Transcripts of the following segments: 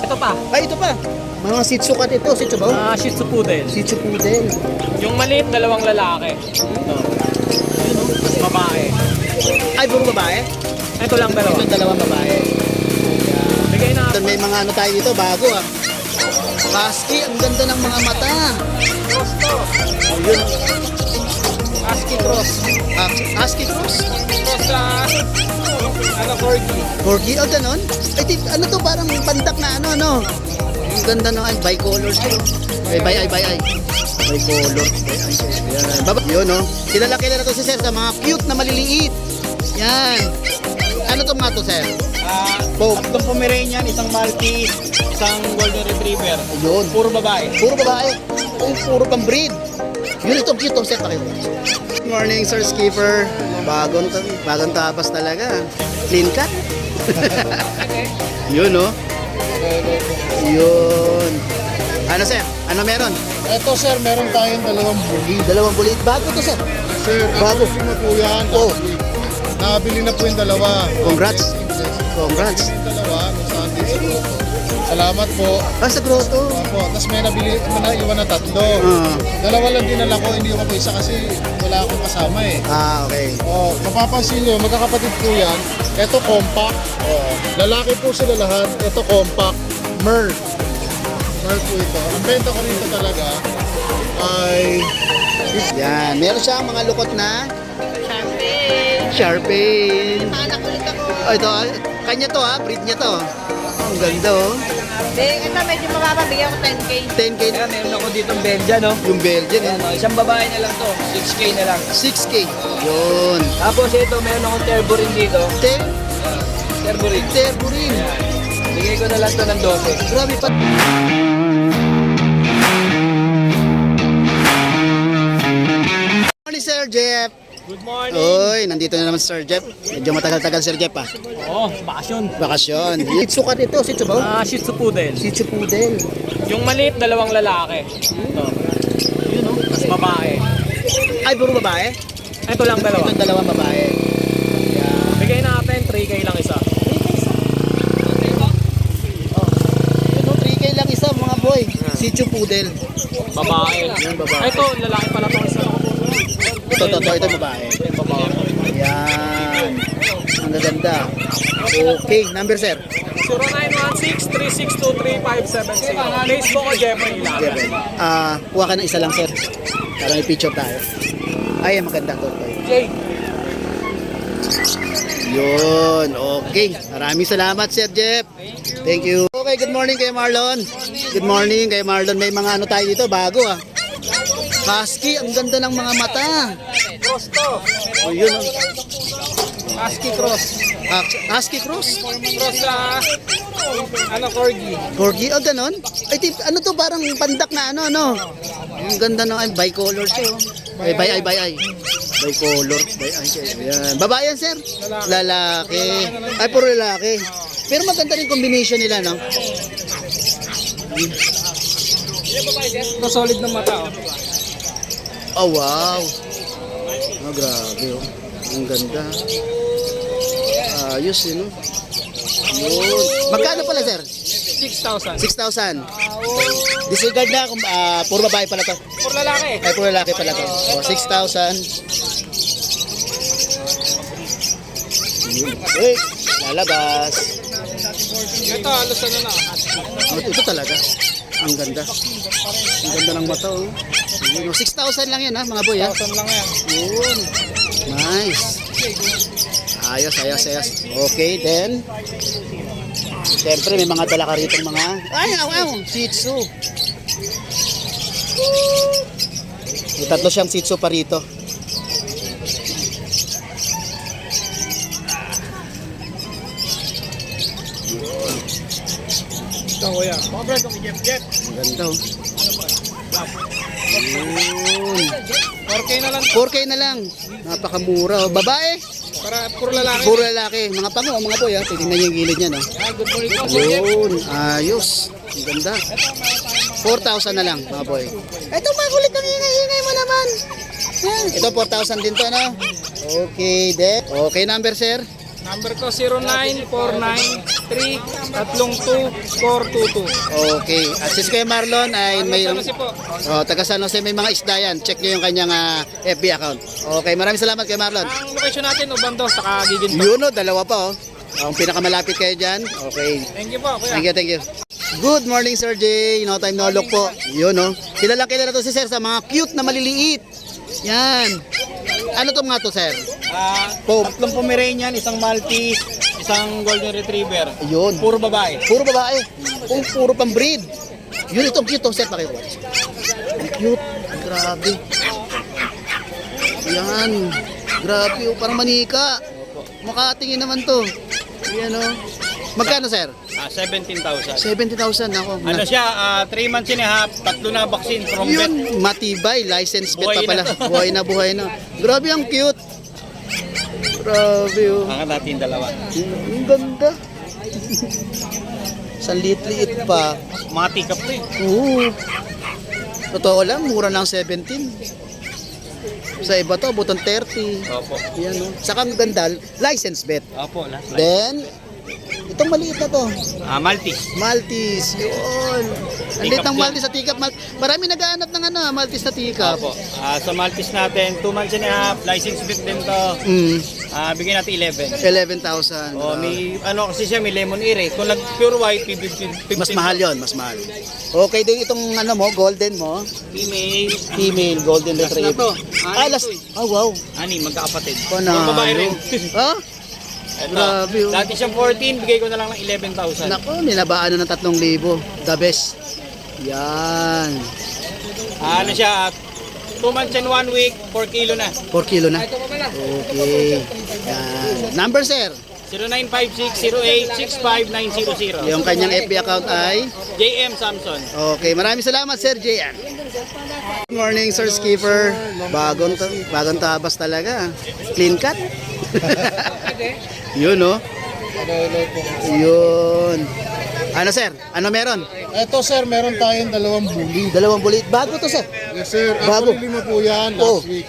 Ito pa. Ay, ito pa. Mga Shih Tzu kat ito. Shih Tzu ba? Shih Tzu Poodle. Shih Tzu Poodle. Yung maliit, dalawang lalaki. Ito. Babae. Ay, puro babae? Ito lang dalawa. Ito dalawang babae. Bigay na. Ito, may mga ano tayo dito, bago ah. Husky, ang ganda ng mga mata. Cross to. Ayun. Husky cross. Husky cross? Cross sa corgi. Corgi, oh ganon? Ay, ano to, parang pandak na ano, no? Ang ganda ng bicolor siya. Ay, bicolor. Yan. Baba. Yun, no? Kilala to si Sir sa mga cute na maliliit. Yan. Ano to mga to, Sir? Tatlong Pomeranian, isang Maltese, isang Golden Retriever. Ayun. Puro babae. Puro babae. Oh, puro pang breed. Yun ito, cute to, Sir. Good morning, Sir Skipper. Bagong tapas talaga. Clean cut. Yun, no? Yun. Ano, Sir? Ano meron? Eto sir, meron tayong dalawang buli. Dalawang bulit. Bago to, Sir. Sir, Bago. bago na po yan. Oh. Nakabili na po yung dalawa. Congrats. Congrats. Yung dalawa, kung saan din sa grupo. Salamat po. Sa grotto. Opo, tapos may naiwan na tatlo. Dalawa lang dinala ko, hindi ko isa kasi wala akong kasama eh. Okay. Oh, mapapansin nyo, magkakapatid po yan. Ito compact. Oh, lalaki po sila lahat. Ito compact. Mer. Mer po ito. Ang benta ko rito talaga ay Yan. Meron siyang mga lukot na Sharpie. Anak ulit ako. Oh, ito. Kanya to, breed niya to. Ang ganda, oh. Ito medyo mababigyan ko 10K. 10K. Kaya meron ako ditong Belgian, no? Yung Belgian, Ayan, no? Isang babae na lang to. 6K na lang. 6K. Yun. Tapos ito, meron akong turbo rin dito. Turbo rin. Terbo rin. Bigay ko na lang to ng 12. Grabe pa. Morning, Sir Jeff. Good morning. Oy, nandito na naman si Sir Jeff. Medyo matagal-tagal, Sir Jeff, ah. Oh, bakasyon. Bakasyon. Shih Tzu kat ito. Shih Tzu ba? Shih Tzu Poodle. Shih Tzu Poodle. Yung maliit, dalawang lalaki. Ito. Yun, no? Tapos babae. Ay, puro babae? Ito lang dalawa. Ito dalawang babae. Bigay natin, 3K lang isa. Ito, 3K lang isa, mga boy. Shih Tzu Poodle. Babae. Yan, babae. Ito, lalaki pala to isa. Ito babae. Ito, babae. Yan. Ang gaganda. Okay, number, Sir. 0916-362-3570. Facebook ko, Jeffrey Ilaga. Kuha ka ng isa lang, Sir. Para may picture tayo. Ay, maganda to. Jay. Yun, okay. Maraming salamat, Sir Jeff. Thank you. Okay, good morning kay Marlon. Good morning kay Marlon. May mga ano tayo dito, bago ah. Husky, ang ganda ng mga mata. Cross to. Oh, yun. Oh. Husky cross. Husky cross? Cross sa corgi. Corgi, oh ganon? Ay, ano to, parang pandak na ano, no? Ang ganda ng bicolor siya, oh. Bicolor. Ayan. Babae yan, Sir? Lalaki. Ay, puro lalaki. Pero maganda rin combination nila, no? Ito solid ng mata. Oh, wow. Oh, grabe, oh. Ang ganda. Ayos, yun, no? Yun. Magkano pala, Sir? 6,000. 6,000. Disregard na kung puro babae pala to. For lalaki. Ay, puro lalaki pala to. Oh, 6,000. Uy, lalabas. Ito, halos ano na. Oh, ito talaga. Ang ganda. Ang ganda ng mata, oh. Yun, oh. 6,000 lang yan, ha, mga boy, ha. 1,000 lang yan. Yun. Nice. Ayos. Okay, then. Siyempre, may mga dala ka rito mga... Ay, Shih Tzu. May tatlo siyang Shih Tzu pa rito. Ito, kuya. Pabred, kung i-jet. Ang ganda, oh. Yun. 4K na lang. 4K na lang. Napakamura, oh. Babae? Para puro lalaki. Puro lalaki. Mga pango, mga boy, ha. Tignan niyo yung gilid niyan, ha. Good morning po, Sir Jeff. Yun. Ayos. Ang ganda. 4,000 na lang, mga boy. Ito, makulit ang ingay mo naman. Yan. Ito, 4,000 din to, no? Okay, then. Okay, number, Sir. Number ko 0949-332-422. Okay. At si Kuya Marlon ay may Ano si po? taga San Jose, may mga isda yan. Check nyo yung kanyang FB account. Okay, maraming salamat Kuya Marlon. Ang location natin, Ubando, saka Giginto. Yun o, dalawa pa Ang pinakamalapit kayo dyan. Okay. Thank you po, kuya. Thank you. Good morning, Sir Jay. No time no look po. Yun, no. Kilala to si Sir sa mga cute na maliliit. Yan. Ano to mga to, Sir? Tatlong Pomeranian, isang Maltese, isang Golden Retriever. Yun. Puro babae. Puro babae. Puro pang breed. Yun, itong cute to, Sir. Pakikuha. Ang cute. Grabe. Yan. Grabe, parang manika. Makatingin naman to. Yan, Magkano, Sir? 17,000. 70,000 ako. Ano siya, 3 months and a half, 3 na vaccine from vet. Yun, matibay, license bet pa Buhay pala. na to. Buhay na. Grabe, ang cute. Grabe, Ang natin dalawa. Ang ganda. Sa liit-liit pa. Mga tikap to Oo. Totoo lang, mura lang 17. Sa iba to, button 30. Opo. Yan, Saka ang ganda, license bet. Opo, Then, itong maliit na to. Maltese. Maltese. Yun. Ang liit ng Maltese sa tikap. Marami nag-aanap ng Maltese na tikap. Opo. Sa Maltese natin, 2 months and a half, license bit din to. Bigyan natin 11. 11,000. May kasi siya, may lemon ear eh. Kung nag-pure white, 15. Mas mahal yon, mas mahal. Okay din itong golden mo. Female. Female golden Last na retriever. to. Last. Oh, wow. Ani, magkakapatid. Panalo. Mga babae rin. Ha? Ito. Grabe, Dati siyang 14, bigay ko na lang ng 11,000. Nako, nilabaan na ng 3,000. The best. Yan. Ano siya, 2 months and 1 week, 4 kilo na. 4 kilo na. Okay. Yan. Number, sir. 0956-08-65900. Yung kanyang FB account ay? JM Samson. Okay, maraming salamat, Sir Jan. Good morning, Sir Skipper. Bagong tabas talaga. Clean cut. Yun, Yun. Ano, sir? Ano meron? Ito sir, meron tayong dalawang bully. Dalawang bulit. Bago to, sir. Yes sir, Bago. actually lima po yan Oh. last week.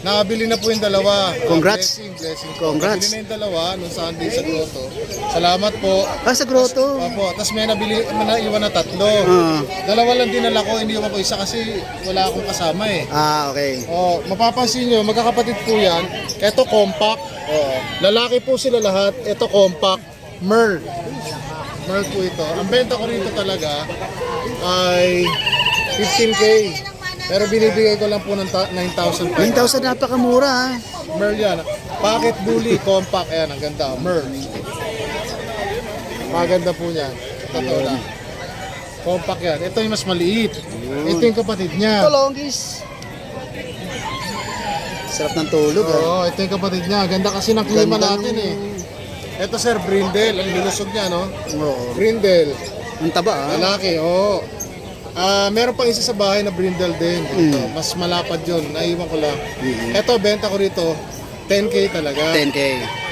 Nakabili na po yung dalawa. Congrats. Blessing. Congrats. Nakabili na yung dalawa nung Sunday sa grotto. Salamat po. Sa grotto. Opo, tapos may naiwan na 3. Dalawa lang dinala ko, iniwan ko isa kasi wala akong kasama eh. Okay. Mapapansin nyo, magkakapatid po yan. Ito compact. Lalaki po sila lahat. Ito compact. Merl. Merl po ito. Ang benta ko rito talaga ay 15K. Pero binibigay ko lang po ng 9,500. 9,000 napakamura, Merl yan. Pocket bully, compact. Ayan, ang ganda. Merl. Maganda po yan. Totoo lang. Compact yan. Ito yung mas maliit. Ito yung kapatid niya. Ito, longgis. Sarap ng tulog, Oo, ito yung kapatid niya. Ganda kasi ng klima Ganda natin ng- Ito sir, brindle. Ang lulusog niya, no? Oo. Brindle. Ang taba, Lalaki, oo. Meron pang isa sa bahay na brindle din. Ito, mas malapad yun. Naiwan ko lang. Ito, benta ko rito. 10K talaga. 10K.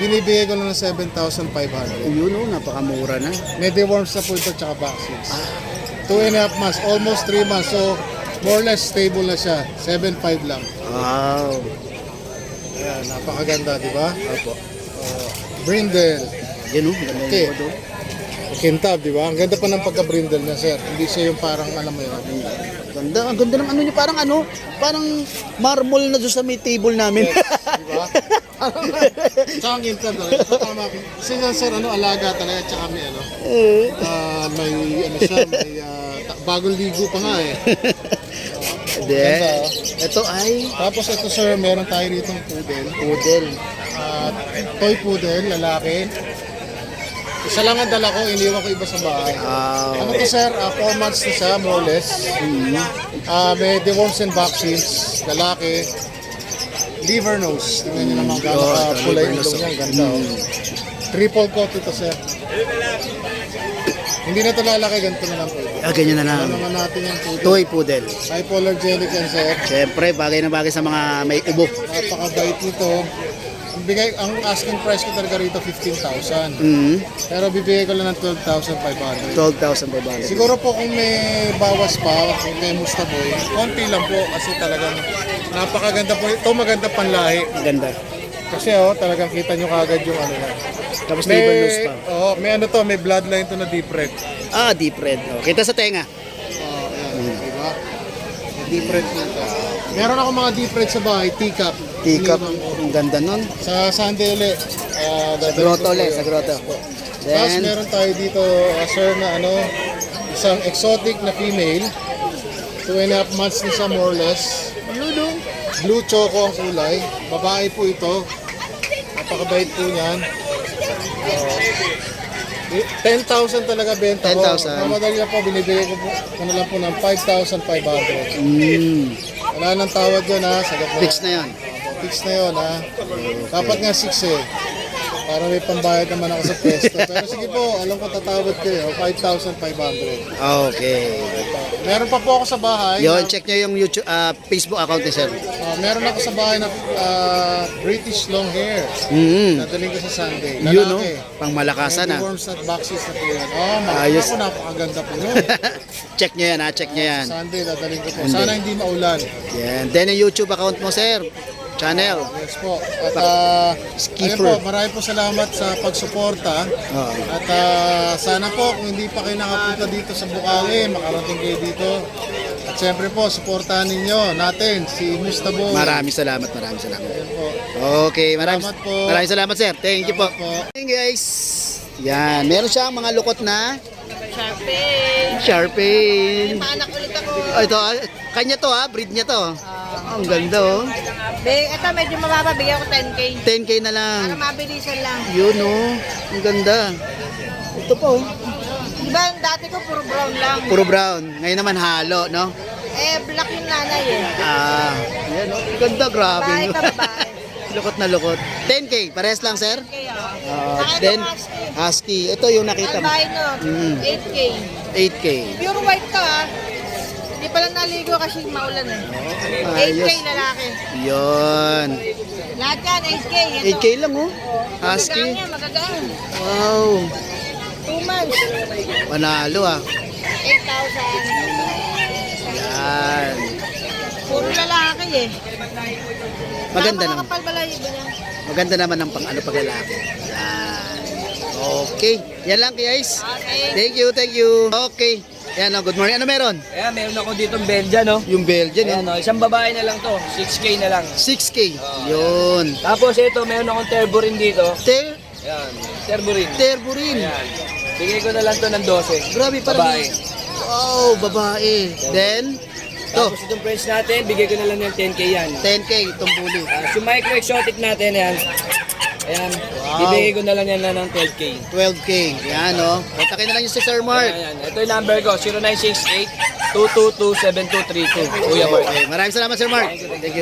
Binibigay ko lang ng 7,500. Yun, napakamura na. May deworms na po ito tsaka vaccines. 2.5 months, almost 3 months. So, more or less stable na siya. 7.5 lang. Wow. Ayan, napakaganda, di ba? Opo. Brindle. Yan, ganda Okay. yung photo. Kintab, di ba? Ang ganda pa ng pagka-brindle na, sir. Hindi siya yung parang, alam mo yun. Ganda, ang ganda ng ano niya, parang marble na doon sa may table namin. Di ba? Tsaka ang kintab talaga. Tama. Kasi nga, sir, alaga talaga. Tsaka may, may, siya, may, bagong ligo pa nga eh. Then, ito ay Tapos ito, sir, meron tayo rito poodle. poodle. Toy poodle, lalaki. Isa lang ang dala ko, iniwan ko iba sa bahay. Ano to sir, 4 months na siya, more or less. May deworms and vaccines, lalaki. Liver nose, tingnan nyo naman gano'n kulay yung ilong niya, ang ganda. Triple coat ito sir. Hindi na ito lalaki, ganito na lang po. Ganyan na lang. Ano naman natin yung poodle. Toy poodle. Hypoallergenic yan sir. Siyempre, bagay na bagay sa mga may ubo. Napakabait nito. Ang asking price ko talaga rito 15,000. Pero bibigay ko lang ng 12,500. 12,500. Siguro po kung may bawas pa, kung may Musta Boy, konti lang po kasi talagang napakaganda po. Ito maganda panlahi. Ganda. Kasi talagang kita nyo kagad yung ano yan. Tapos liver loose pa. May ano to, may bloodline to na deep red. Ah, deep red. Oh, kita sa tenga. Diba? May deep red na to. Meron ako mga deep red sa bahay, teacup. Teacup. Ang ganda nun. Sa Sunday ulit. Sa grotto ulit, sa grotto. Tapos Then, meron tayo dito, sir, na ano, isang exotic na female. 2.5 months na siya more or less. Blue choco ang kulay. Babae po ito. Napakabait po niyan. 10,000 talaga benta ko. 10,000. Mamadali na po, binibigay ko po na lang po ng 5,500. Wala nang tawad yun ha. Sagot na. fix na yun. Fix na yun ha. Dapat nga 6 eh. Para may pambayad naman ako sa pwesto. Pero sige po, alam ko tatawad kayo. 5,500. Okay. Meron pa po ako sa bahay. Yun, check nyo yung YouTube, Facebook account ni sir. Meron ako sa bahay na British long hair. Nadaling ko sa Sunday. Yun, no? Lalaki. Pang malakasan, May ha? worms at boxes na po yan. Ayos. Ako, napakaganda po yun. Check nyo yan, ha? Check nyo yan. Sunday, dadaling ko po. Sana hindi maulan. Yan. Then, yung YouTube account mo, sir. Channel. Yes po. At Skipper. ayun po, marami po salamat sa pagsuporta. Oo. At sana po, kung hindi pa kayo nakapunta dito sa Bukawi, makarating kayo dito. At siyempre po, suportahan ninyo natin si Mustabo. Maraming salamat, maraming salamat. Ayan po. Okay, maraming Salamat po. maraming salamat, sir. Thank you po. Salamat po. Hey guys. Yan, meron siyang mga lukot na Sharpie. Sharpie. Maanak ulit ako. Ito, kanya to ha, breed niya to. Ang ganda oh. Ito medyo mababa, bigyan ko 10K. 10K na lang. Para mabilisan lang. Yun oh, ang ganda. Ito po, oh. Diba yung dati ko puro brown lang. Puro brown. Ngayon naman halo, no? Black yung nanay eh. Yan oh, ang ganda, grabe. Babae no? ka, babae. Lukot na lukot. 10K, pares lang sir? Kaya, Then, husky. Ito yung nakita mo. albino, 8K. 8K. Pure white to ah. Hindi pa lang naligo kasi maulan eh. 8K Ayos. lalaki. Yun. Lahat yan, 8K. Ito. 8K lang oh. Husky. Magagaan yan, magagaan. Wow. 2 months. Panalo ah. 8,000. Yan. Puro lalaki eh. Maganda naman. Kapal balahibo niya. Maganda naman ang pang ano pag lalaki. Yan. Okay. Yan lang guys. Okay. Thank you, thank you. Okay. Yan oh, good morning. Ano meron? Ayan, meron ako dito Belgian, no? Yung Belgian Ayan, eh. no? Isang babae na lang to. 6K na lang. 6K. Yun. Tapos ito, meron akong turbo rin dito. Ayan, turbo rin. Turbo rin. Ayan. Bigay ko na lang to ng 12. Grabe parang. Babae. Wow, babae. Then, to, Tapos itong French natin, bigay ko na lang ng 10K yan. 10K itong bully. Yung micro exotic natin, ayan. Ayan, Wow. bibigay ko na lang yan na ng 12K. 12K. Yan oh. Kontakin na lang yung si Sir Mark. Ayan, ayan. Ito yung number ko, 0968-222-7232. Kuya Mark. Okay. Maraming salamat Sir Mark. Thank you.